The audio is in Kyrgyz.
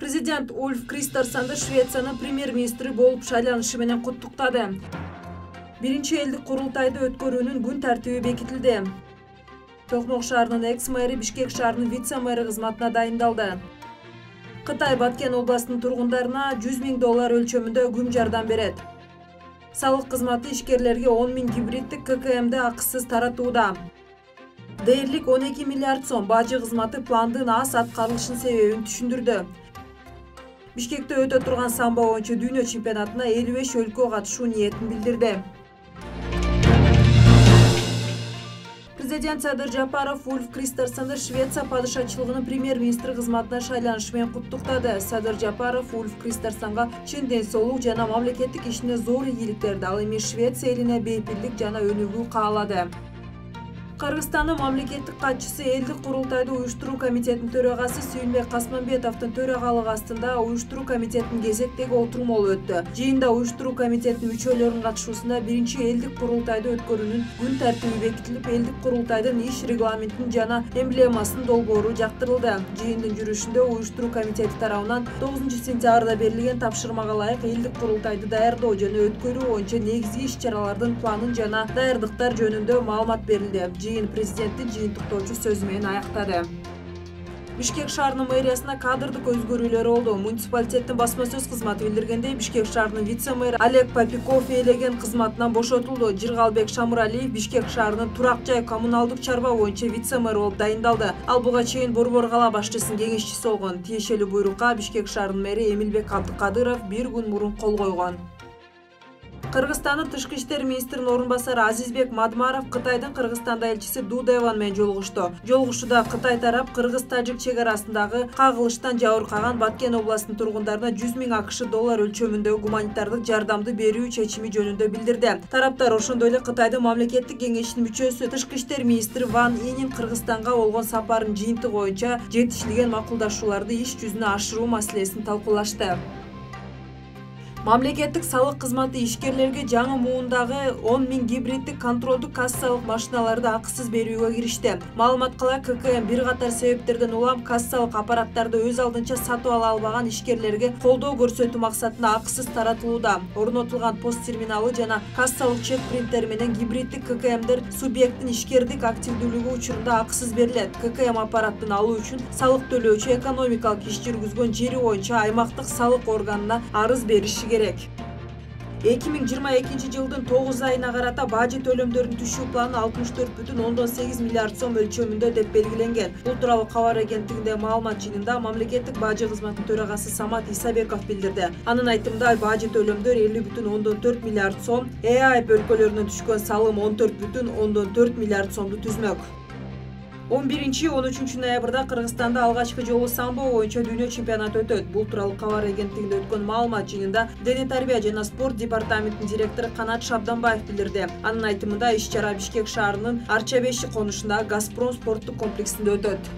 Президент Ульф Кристерсонду Швециянын премьер-министри болуп шайланышы менен куттуктады. Биринчи элдик курултайды өткөрүүнүн күн тартиби бекитилди. Токмок шаарынын экс-мэри Бишкек шаарынын вице-мэри кызматына дайындалды. Кытай Баткен областынын тургундарына $100.000 өлчөмүндө күм жардам берет. Салык кызматы ишкерлерге 10.000 гибриддик ККМди акысыз таратууда. Дээрлик 12 миллиард сом бажы кызматы пландын аз аткарылышын себебин түшүндүрдү. Бишкекте өтө турган самбо боюнча дүйнө чемпионатына 55 өлкө катышуу ниетин билдирди. Президент Садыр Жапаров Ульф Кристерсонду Швеция падышачылыгынын премьер-министри кызматына шайланышы менен куттуктады. Садыр Жапаров Ульф Кристерсонго чын ден соолук жана мамлекеттик ишине зор ийгиликтерди, ал эми Швеция элине бейпилдик жана өнүгүү каалады. Кыргызстандын мамлекеттик катчысы элдик курултайды уюштуруу комитетинин төрагасы Сүйүнбек Касманбетовдун төрагалыгы астында уюштуруу комитетинин кезектеги отуруму болуп өттү. Жыйында уюштуруу комитетинин мүчөлөрүнүн катышуусунда биринчи элдик курултайды өткөрүүнүн күн тартиби бекитилип, элдик курултайдын иш регламентин жана эмблемасынын долбоору жактырылды. Жыйындын жүрүшүндө уюштуруу комитети тарабынан 9-сентябрда берилген тапшырмага ылайык элдик курултайды даярдоо жана өткөрүү боюнча негизги иш-чаралардын планын жана даярдыктар жөнүндө маалымат берилди. Жыйын президенттин жыйынтыктоочу сөзү менен аяктады. Бишкек шаарынын мэриясына кадрдык өзгөрүүлөр болду. Муниципалитеттин басма сөз кызматы билдиргендей, Бишкек шаарынын вице-мэри Олег Попиков ээлеген кызматынан бошотулду. Жыргалбек Шамуралиев Бишкек шаарынын турак жай коммуналдык чарба боюнча вице-мэр болуп дайындалды. Ал буга чейин Борбор кала башчысынын кеңешчиси болгон. Тиешелүү буйрукка Бишкек шаарынын мэри Эмилбек Абдыкадыров бир күн мурун кол койгон. Кыргызстандын тышкы иштер министринин орун басары Азизбек Мадмаров Кытайдын Кыргызстанда элчиси Ду Деван менен жолугушту. Жолугушууда Кытай тарап кыргыз-тажик чек арасындагы кагылыштан жабыркаган Баткен областынын тургундарына $100.000 өлчөмүндөгү гуманитардык жардамды берүү чечими жөнүндө билдирди. Тараптар ошондой эле Кытайдын мамлекеттик кеңешинин мүчөсү тышкы иштер министри Ван Инин Кыргызстанга болгон сапарынын жыйынтыгы боюнча жетишилген макулдашууларды иш жүзүнө ашыруу маселесин талкуулашты. Мамлекеттик салык кызматы ишкерлерге жаңы муундагы 10.000 гибриддик контролдук кассалык машиналарды акысыз берүүгө киришти. Маалыматкала ККМ бир катар себептерден улам кассалык аппараттарды өз алдынча сатып ала албаган ишкерлерге колдоо көрсөтүү максатында акысыз таратылууда. Орнотулган пост терминалы жана кассалык чек принтери менен гибриддик ККМдер субъекттин ишкердик активдүүлүгү учурунда акысыз берилет. ККМ аппаратын алуу үчүн салык төлөөчү экономикалык иш жүргүзгөн жери боюнча аймактык салык органына арыз бериши керек. 2022 жылдын 9 айына карата бажы төлөмдөрүнүн түшүү планы 64,8 миллиард сом өлчөмүндө деп белгиленген. Бул тууралуу кабар агенттигинде маалымат жыйынында мамлекеттик бажы кызматынын төрагасы Самат Исабеков билдирди. Анын айтымында бажы төлөмдөр 50,4 миллиард сом, ЭАЭП өлкөлөрүнөн түшкөн салым 14,4 миллиард сомду түзмөк. 11-13 ноябрда Кыргызстанда алгачкы жолу самбо боюнча дүйнө чемпионаты өтөт. Бул тууралуу кабар агенттигинде өткөн маалымат жыйынында Дене тарбия жана спорт департаментинин директору Канат Шабданбаев билдирди. Анын айтымында иш-чара Бишкек шаарынын Арча-Беши конушундагы Газпром спорттук комплексинде өтөт.